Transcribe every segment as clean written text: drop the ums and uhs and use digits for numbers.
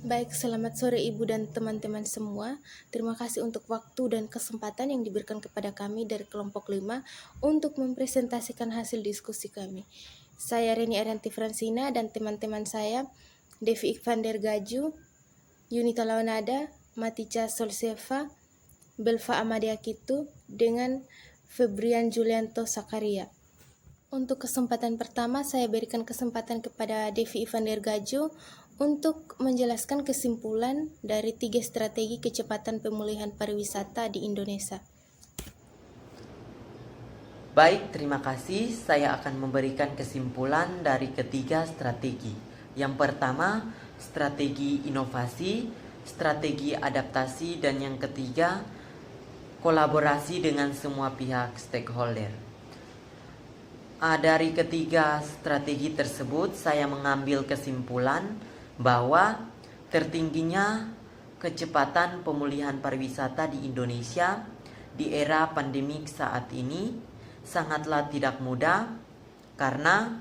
Baik, selamat sore Ibu dan teman-teman semua. Terima kasih untuk waktu dan kesempatan yang diberikan kepada kami dari kelompok 5 untuk mempresentasikan hasil diskusi kami. Saya Reni Arianti Fransina dan teman-teman saya, Devi Ikvander Gaju, Yunita Lawanada, Matica Solseva, Belva Amadia Kitu, dengan Febrian Julianto Sakaria. Untuk kesempatan pertama, saya berikan kesempatan kepada Devi Ikvander Gaju untuk menjelaskan kesimpulan dari 3 strategi kecepatan pemulihan pariwisata di Indonesia. Baik, terima kasih. Saya akan memberikan kesimpulan dari ketiga strategi. Yang pertama, strategi inovasi, strategi adaptasi, dan yang ketiga, kolaborasi dengan semua pihak stakeholder. Dari ketiga strategi tersebut, saya mengambil kesimpulan bahwa tertingginya kecepatan pemulihan pariwisata di Indonesia di era pandemik saat ini sangatlah tidak mudah, karena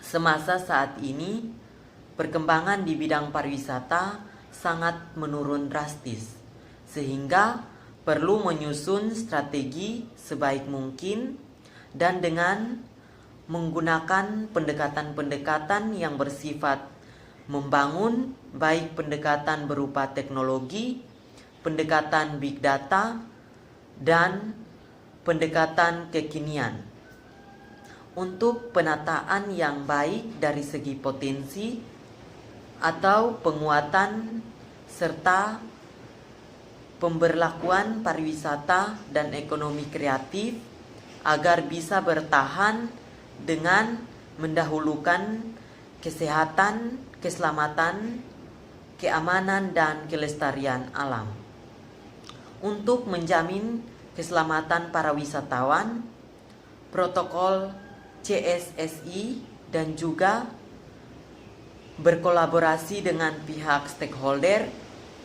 semasa saat ini perkembangan di bidang pariwisata sangat menurun drastis, sehingga perlu menyusun strategi sebaik mungkin dan dengan menggunakan pendekatan-pendekatan yang bersifat membangun, baik pendekatan berupa teknologi, pendekatan big data, dan pendekatan kekinian untuk penataan yang baik dari segi potensi atau penguatan serta pemberlakuan pariwisata dan ekonomi kreatif agar bisa bertahan dengan mendahulukan kesehatan, keselamatan, keamanan, dan kelestarian alam. Untuk menjamin keselamatan para wisatawan, protokol CSSI dan juga berkolaborasi dengan pihak stakeholder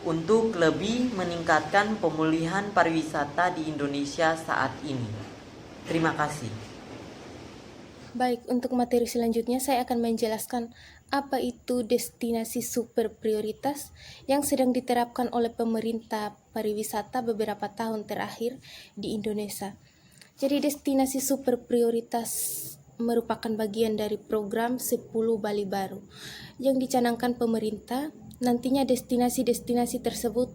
untuk lebih meningkatkan pemulihan pariwisata di Indonesia saat ini. Terima kasih. Baik, untuk materi selanjutnya saya akan menjelaskan apa itu destinasi super prioritas yang sedang diterapkan oleh pemerintah pariwisata beberapa tahun terakhir di Indonesia. Jadi destinasi super prioritas merupakan bagian dari program 10 Bali Baru yang dicanangkan pemerintah. Nantinya destinasi-destinasi tersebut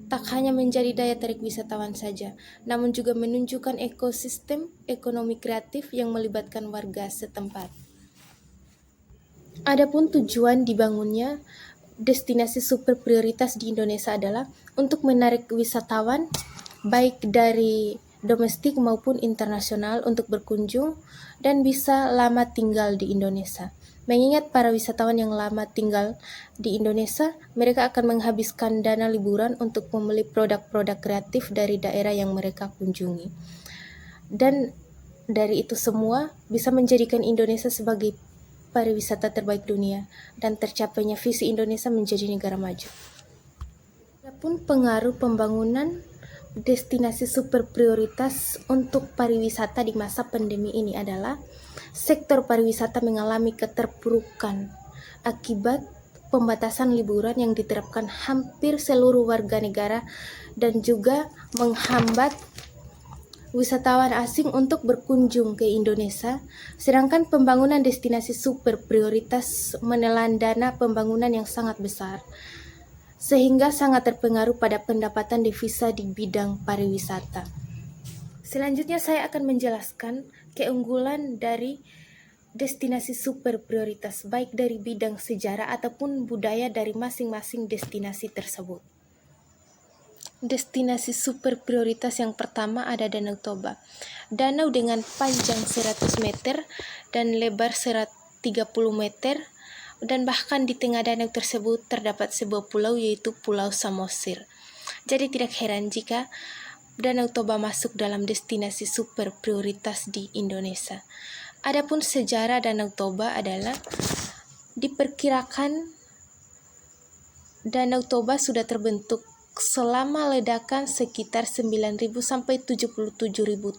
tak hanya menjadi daya tarik wisatawan saja, namun juga menunjukkan ekosistem ekonomi kreatif yang melibatkan warga setempat. Adapun tujuan dibangunnya destinasi super prioritas di Indonesia adalah untuk menarik wisatawan baik dari domestik maupun internasional untuk berkunjung dan bisa lama tinggal di Indonesia. Mengingat para wisatawan yang lama tinggal di Indonesia, mereka akan menghabiskan dana liburan untuk membeli produk-produk kreatif dari daerah yang mereka kunjungi. Dan dari itu semua bisa menjadikan Indonesia sebagai pariwisata terbaik dunia dan tercapainya visi Indonesia menjadi negara maju. Adapun pengaruh pembangunan destinasi super prioritas untuk pariwisata di masa pandemi ini adalah sektor pariwisata mengalami keterpurukan akibat pembatasan liburan yang diterapkan hampir seluruh warga negara dan juga menghambat wisatawan asing untuk berkunjung ke Indonesia, sedangkan pembangunan destinasi super prioritas menelan dana pembangunan yang sangat besar, sehingga sangat terpengaruh pada pendapatan devisa di bidang pariwisata. Selanjutnya saya akan menjelaskan keunggulan dari destinasi super prioritas, baik dari bidang sejarah ataupun budaya dari masing-masing destinasi tersebut. Destinasi super prioritas yang pertama ada Danau Toba. Danau dengan panjang 100 meter dan lebar 30 meter, dan bahkan di tengah danau tersebut terdapat sebuah pulau, yaitu Pulau Samosir. Jadi tidak heran jika Danau Toba masuk dalam destinasi super prioritas di Indonesia. Adapun sejarah Danau Toba adalah diperkirakan Danau Toba sudah terbentuk selama ledakan sekitar 9.000 sampai 77.000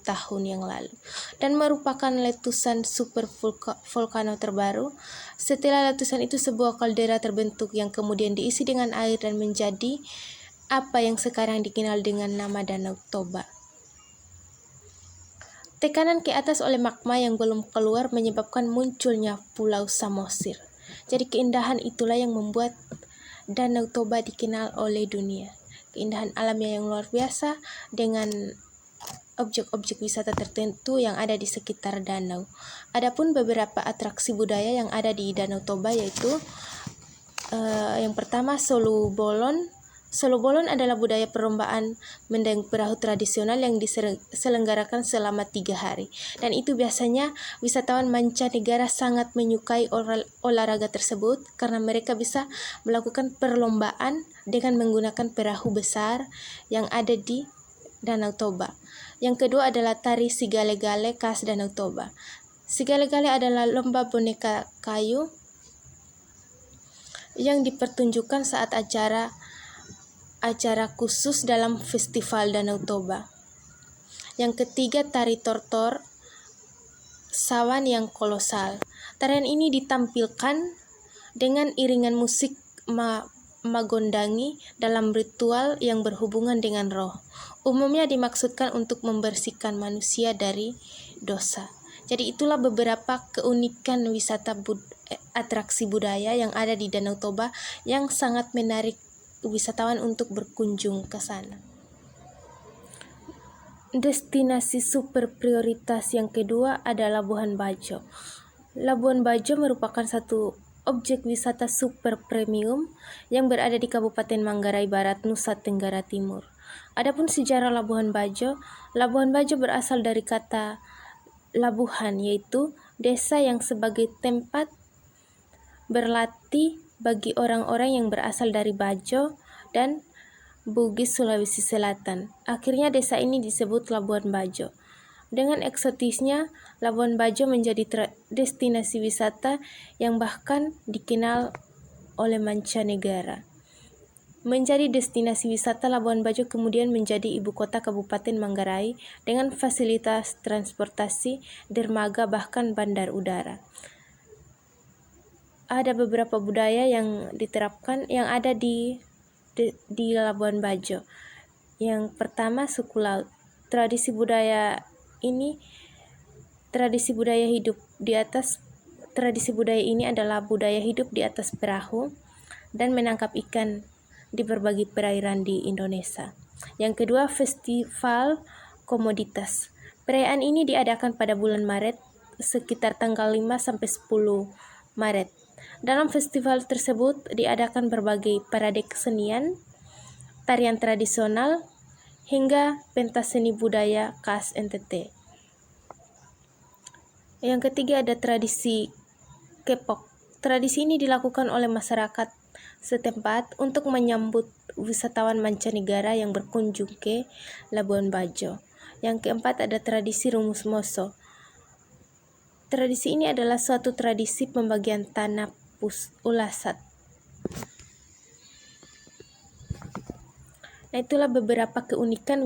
tahun yang lalu dan merupakan letusan super volcano terbaru. Setelah letusan itu sebuah kaldera terbentuk yang kemudian diisi dengan air dan menjadi apa yang sekarang dikenal dengan nama Danau Toba. Tekanan ke atas oleh magma yang belum keluar menyebabkan munculnya Pulau Samosir. Jadi keindahan itulah yang membuat Danau Toba dikenal oleh dunia. Keindahan alamnya yang luar biasa dengan objek-objek wisata tertentu yang ada di sekitar danau. Adapun beberapa atraksi budaya yang ada di Danau Toba yaitu yang pertama Solo Bolon. Solo Bolon adalah budaya perlombaan mendayung perahu tradisional yang diselenggarakan selama 3 hari. Dan itu biasanya wisatawan mancanegara sangat menyukai olahraga tersebut karena mereka bisa melakukan perlombaan dengan menggunakan perahu besar yang ada di Danau Toba. Yang kedua adalah tari Sigale-gale khas Danau Toba. Sigale-gale adalah lomba boneka kayu yang dipertunjukkan saat acara khusus dalam Festival Danau Toba. Yang ketiga, tari tortor sawan yang kolosal. Tarian ini ditampilkan dengan iringan musik magondangi dalam ritual yang berhubungan dengan roh. Umumnya dimaksudkan untuk membersihkan manusia dari dosa. Jadi itulah beberapa keunikan wisata atraksi budaya yang ada di Danau Toba yang sangat menarik wisatawan untuk berkunjung ke sana. Destinasi super prioritas yang kedua adalah Labuhan Bajo. Labuhan Bajo merupakan satu objek wisata super premium yang berada di Kabupaten Manggarai Barat, Nusa Tenggara Timur. Adapun sejarah Labuhan Bajo berasal dari kata labuhan, yaitu desa yang sebagai tempat berlatih bagi orang-orang yang berasal dari Bajo dan Bugis, Sulawesi Selatan. Akhirnya desa ini disebut Labuan Bajo. Dengan eksotisnya, Labuan Bajo menjadi destinasi wisata yang bahkan dikenal oleh mancanegara. Menjadi destinasi wisata, Labuan Bajo kemudian menjadi ibu kota Kabupaten Manggarai dengan fasilitas transportasi, dermaga, bahkan bandar udara. Ada beberapa budaya yang diterapkan yang ada di Labuan Bajo. Yang pertama, suku laut. Tradisi budaya ini adalah budaya hidup di atas perahu dan menangkap ikan di berbagai perairan di Indonesia. Yang kedua, festival komoditas. Perayaan ini diadakan pada bulan Maret sekitar tanggal 5 sampai 10 Maret. Dalam festival tersebut diadakan berbagai parade kesenian, tarian tradisional, hingga pentas seni budaya khas NTT. Yang ketiga ada tradisi kepok. Tradisi ini dilakukan oleh masyarakat setempat untuk menyambut wisatawan mancanegara yang berkunjung ke Labuan Bajo. Yang keempat ada tradisi rumus moso. Tradisi ini adalah suatu tradisi pembagian tanah ulasat. Nah, itulah beberapa keunikan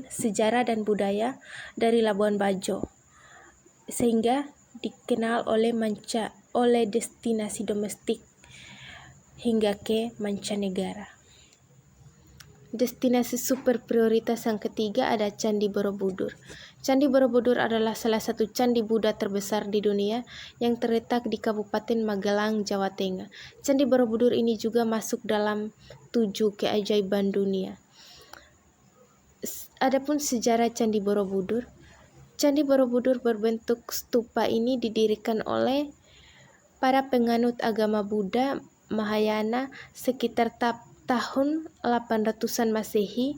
sejarah dan budaya dari Labuan Bajo, sehingga dikenal oleh destinasi domestik hingga ke mancanegara. Destinasi super prioritas yang ketiga ada Candi Borobudur. Candi Borobudur adalah salah satu candi Buddha terbesar di dunia yang terletak di Kabupaten Magelang, Jawa Tengah. Candi Borobudur ini juga masuk dalam 7 keajaiban dunia. Adapun sejarah Candi Borobudur berbentuk stupa ini didirikan oleh para penganut agama Buddha Mahayana sekitar tahun 800-an Masehi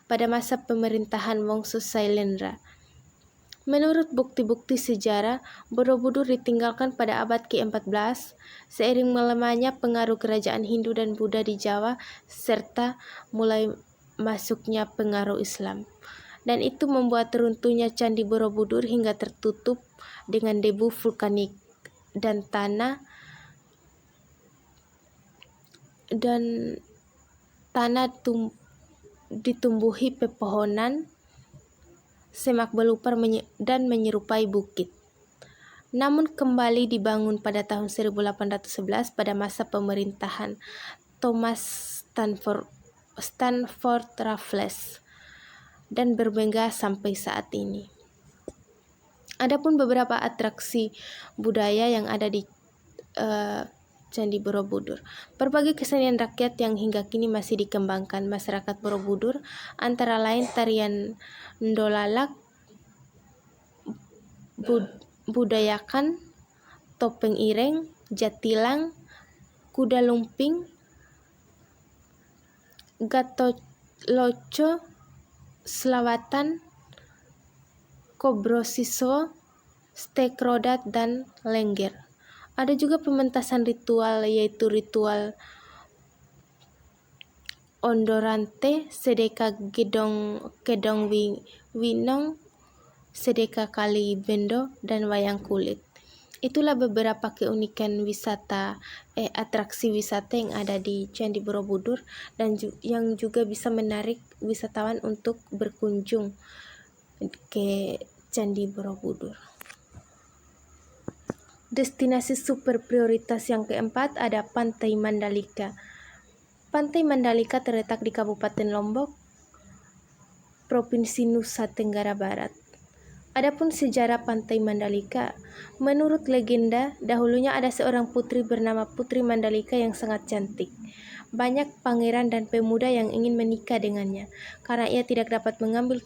pada masa pemerintahan Wongso Sailendra. Menurut bukti-bukti sejarah, Borobudur ditinggalkan pada abad ke-14 seiring melemahnya pengaruh kerajaan Hindu dan Buddha di Jawa serta mulai masuknya pengaruh Islam. Dan itu membuat runtuhnya Candi Borobudur hingga tertutup dengan debu vulkanik dan tanah tanah ditumbuhi pepohonan, semak belukar dan menyerupai bukit. Namun kembali dibangun pada tahun 1811 pada masa pemerintahan Thomas Stanford Raffles dan bermegah sampai saat ini. Adapun beberapa atraksi budaya yang ada di Candi Borobudur. Berbagai kesenian rakyat yang hingga kini masih dikembangkan masyarakat Borobudur, antara lain tarian Ndolalak, budayakan, topeng ireng, jatilang, kuda lumping, gatoloco, selawatan, kobrosiso, stek rodat, dan lengger. Ada juga pementasan ritual, yaitu ritual Ondorante, sedeka kedong winong, sedeka kali bendo, dan wayang kulit. Itulah beberapa keunikan atraksi wisata yang ada di Candi Borobudur dan yang juga bisa menarik wisatawan untuk berkunjung ke Candi Borobudur. Destinasi super prioritas yang keempat ada Pantai Mandalika. Pantai Mandalika terletak di Kabupaten Lombok, Provinsi Nusa Tenggara Barat. Adapun sejarah Pantai Mandalika, menurut legenda, dahulunya ada seorang putri bernama Putri Mandalika yang sangat cantik. Banyak pangeran dan pemuda yang ingin menikah dengannya. Karena ia tidak dapat mengambil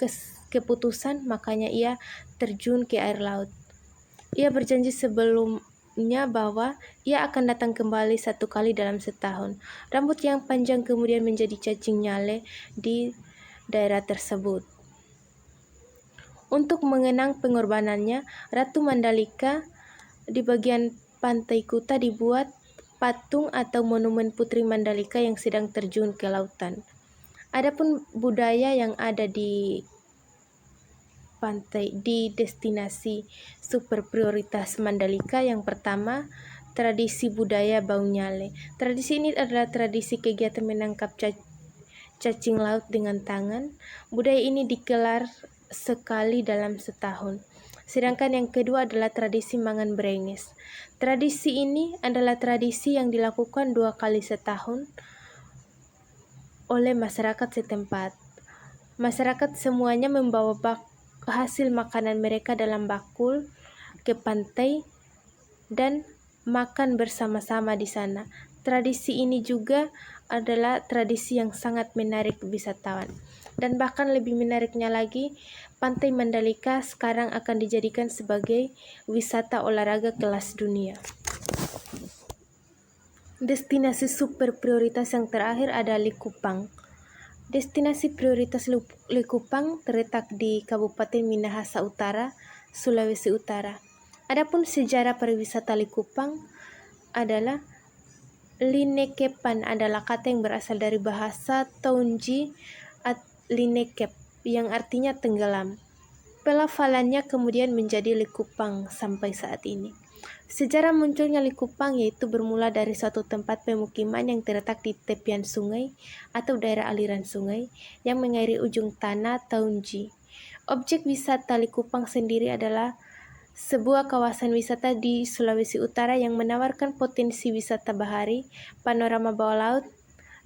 keputusan, makanya ia terjun ke air laut. Ia berjanji sebelumnya bahwa ia akan datang kembali 1 kali dalam setahun. Rambut yang panjang kemudian menjadi cacing nyale di daerah tersebut. Untuk mengenang pengorbanannya, Ratu Mandalika di bagian pantai Kuta dibuat patung atau monumen Putri Mandalika yang sedang terjun ke lautan. Adapun budaya yang ada di destinasi super prioritas Mandalika, yang pertama, tradisi budaya Baunyale. Tradisi ini adalah tradisi kegiatan menangkap cacing laut dengan tangan. Budaya ini digelar sekali dalam setahun. Sedangkan yang kedua adalah tradisi mangan brenges. Tradisi ini adalah tradisi yang dilakukan 2 kali setahun oleh masyarakat setempat. Masyarakat semuanya membawa hasil makanan mereka dalam bakul ke pantai dan makan bersama-sama di sana. Tradisi ini juga adalah tradisi yang sangat menarik wisatawan. Dan bahkan lebih menariknya lagi, Pantai Mandalika sekarang akan dijadikan sebagai wisata olahraga kelas dunia. Destinasi super prioritas yang terakhir ada Likupang. Destinasi prioritas Likupang terletak di Kabupaten Minahasa Utara, Sulawesi Utara. Adapun sejarah pariwisata Likupang adalah Linekepan adalah kata yang berasal dari bahasa Tounji Linekep yang artinya tenggelam. Pelafalannya kemudian menjadi Likupang sampai saat ini. Sejarah munculnya Likupang yaitu bermula dari suatu tempat pemukiman yang terletak di tepian sungai atau daerah aliran sungai yang mengairi ujung tanah Taunji. Objek wisata Likupang sendiri adalah sebuah kawasan wisata di Sulawesi Utara yang menawarkan potensi wisata bahari, panorama bawah laut,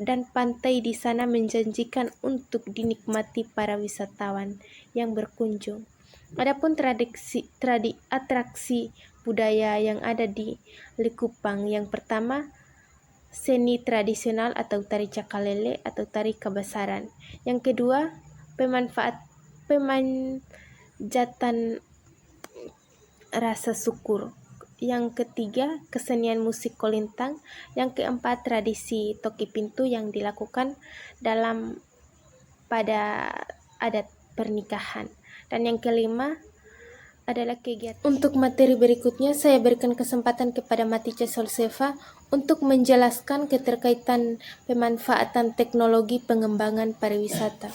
dan pantai di sana menjanjikan untuk dinikmati para wisatawan yang berkunjung. Adapun atraksi budaya yang ada di Likupang, yang pertama, seni tradisional atau tari cakalele atau tari kabasaran. Yang kedua, pemanjatan rasa syukur. Yang ketiga, kesenian musik kolintang. Yang keempat, tradisi toki pintu yang dilakukan pada adat pernikahan. Dan yang kelima adalah kegiatan. Untuk materi berikutnya, saya berikan kesempatan kepada Matice Solseva untuk menjelaskan keterkaitan pemanfaatan teknologi pengembangan pariwisata.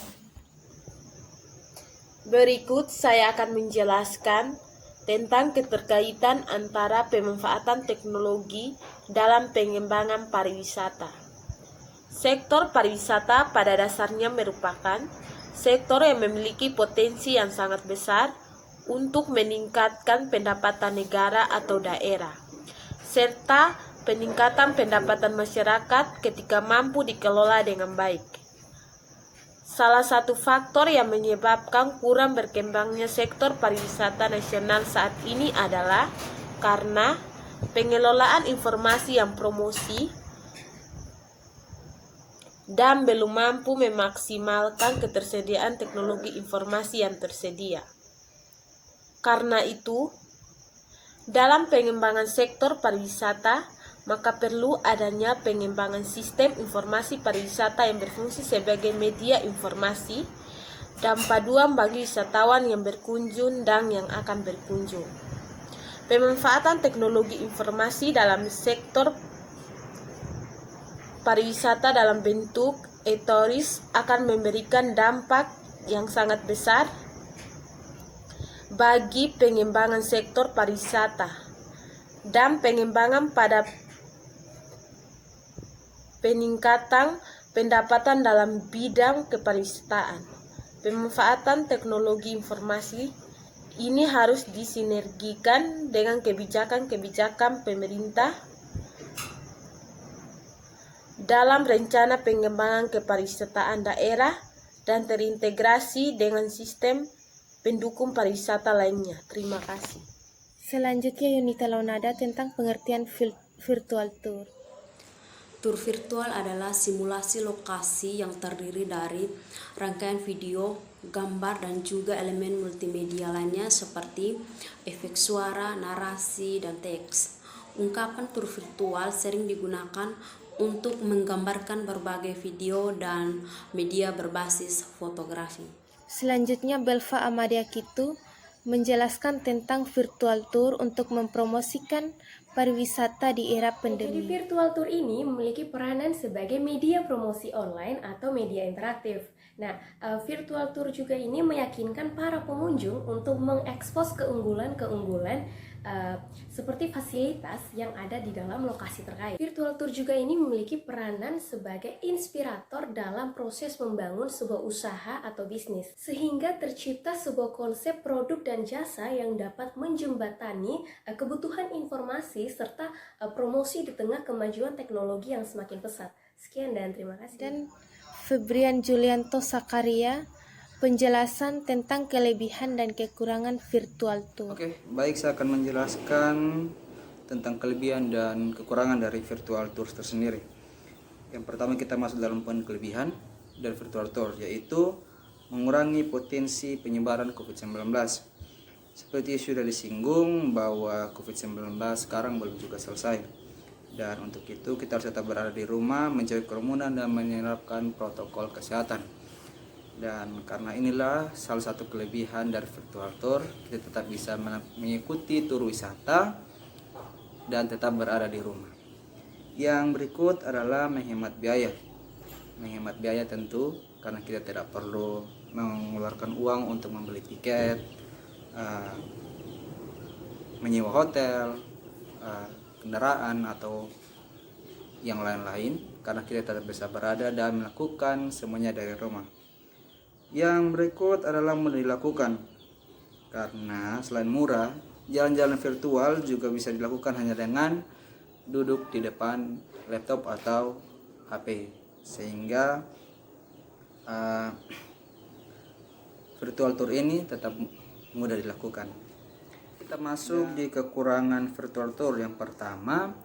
Berikut saya akan menjelaskan tentang keterkaitan antara pemanfaatan teknologi dalam pengembangan pariwisata. Sektor pariwisata pada dasarnya merupakan sektor yang memiliki potensi yang sangat besar untuk meningkatkan pendapatan negara atau daerah, serta peningkatan pendapatan masyarakat ketika mampu dikelola dengan baik. Salah satu faktor yang menyebabkan kurang berkembangnya sektor pariwisata nasional saat ini adalah karena pengelolaan informasi yang promosi dan belum mampu memaksimalkan ketersediaan teknologi informasi yang tersedia. Karena itu, dalam pengembangan sektor pariwisata, maka perlu adanya pengembangan sistem informasi pariwisata yang berfungsi sebagai media informasi dan paduan bagi wisatawan yang berkunjung dan yang akan berkunjung. Pemanfaatan teknologi informasi dalam sektor pariwisata dalam bentuk e-touris akan memberikan dampak yang sangat besar bagi pengembangan sektor pariwisata dan pengembangan pada peningkatan pendapatan dalam bidang kepariwisataan. Pemanfaatan teknologi informasi ini harus disinergikan dengan kebijakan-kebijakan pemerintah dalam rencana pengembangan kepariwisataan daerah dan terintegrasi dengan sistem pendukung pariwisata lainnya. Terima kasih. Selanjutnya Yunita Launada tentang pengertian virtual tour. Tur virtual adalah simulasi lokasi yang terdiri dari rangkaian video, gambar, dan juga elemen multimedia lainnya seperti efek suara, narasi, dan teks. Ungkapan tur virtual sering digunakan untuk menggambarkan berbagai video dan media berbasis fotografi. Selanjutnya Belva Amadia Kitu menjelaskan tentang virtual tour untuk mempromosikan pariwisata di era pandemi. Jadi virtual tour ini memiliki peranan sebagai media promosi online atau media interaktif. Nah, virtual tour juga ini meyakinkan para pengunjung untuk mengekspos keunggulan-keunggulan seperti fasilitas yang ada di dalam lokasi terkait. Virtual tour juga ini memiliki peranan sebagai inspirator dalam proses membangun sebuah usaha atau bisnis, sehingga tercipta sebuah konsep produk dan jasa yang dapat menjembatani kebutuhan informasi serta promosi di tengah kemajuan teknologi yang semakin pesat. Sekian dan terima kasih. Dan Febrian Julianto Sakaria penjelasan tentang kelebihan dan kekurangan virtual tour. Oke, baik, saya akan menjelaskan tentang kelebihan dan kekurangan dari virtual tour tersendiri. Yang pertama kita masuk dalam poin kelebihan dari virtual tour, yaitu mengurangi potensi penyebaran COVID-19. Seperti sudah disinggung bahwa COVID-19 sekarang belum juga selesai. Dan untuk itu kita harus tetap berada di rumah, menjauhi kerumunan dan menerapkan protokol kesehatan. Dan karena inilah salah satu kelebihan dari virtual tour, kita tetap bisa mengikuti tur wisata dan tetap berada di rumah. Yang berikut adalah menghemat biaya. Menghemat biaya tentu karena kita tidak perlu mengeluarkan uang untuk membeli tiket, menyewa hotel, kendaraan atau yang lain-lain, karena kita tetap bisa berada dan melakukan semuanya dari rumah. Yang berikut adalah mudah dilakukan karena selain murah, jalan-jalan virtual juga bisa dilakukan hanya dengan duduk di depan laptop atau HP, sehingga virtual tour ini tetap mudah dilakukan. Kita masuk di kekurangan virtual tour. Yang pertama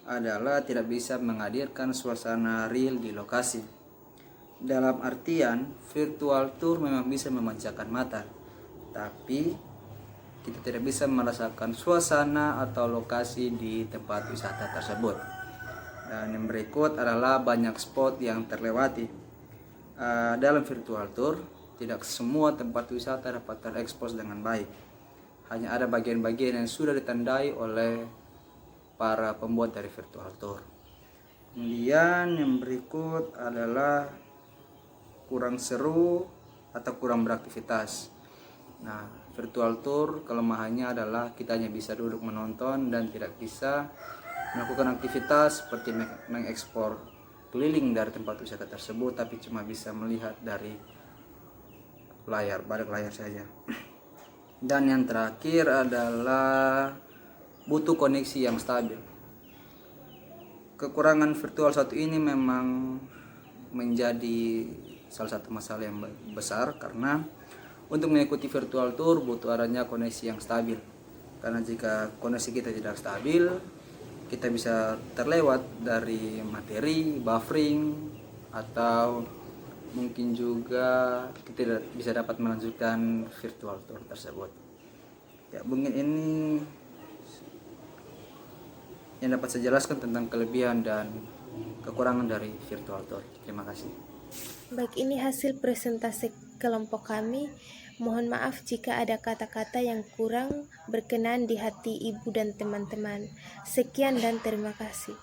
adalah tidak bisa menghadirkan suasana real di lokasi. Dalam artian, virtual tour memang bisa memanjakan mata, tapi kita tidak bisa merasakan suasana atau lokasi di tempat wisata tersebut. Dan yang berikut adalah banyak spot yang terlewati. Dalam virtual tour, tidak semua tempat wisata dapat terekspos dengan baik. Hanya ada bagian-bagian yang sudah ditandai oleh para pembuat dari virtual tour. Kemudian yang berikut adalah kurang seru atau kurang beraktivitas. Nah, virtual tour kelemahannya adalah kita hanya bisa duduk menonton dan tidak bisa melakukan aktivitas seperti mengekspor keliling dari tempat wisata tersebut, tapi cuma bisa melihat dari balik layar saja. Dan yang terakhir adalah butuh koneksi yang stabil. Kekurangan virtual satu ini memang menjadi salah satu masalah yang besar, karena untuk mengikuti virtual tour butuh adanya koneksi yang stabil. Karena jika koneksi kita tidak stabil, kita bisa terlewat dari materi, buffering, atau mungkin juga kita tidak bisa dapat melanjutkan virtual tour tersebut. Ya, mungkin ini yang dapat saya jelaskan tentang kelebihan dan kekurangan dari virtual tour. Terima kasih. Baik, ini hasil presentasi kelompok kami. Mohon maaf jika ada kata-kata yang kurang berkenan di hati ibu dan teman-teman. Sekian dan terima kasih.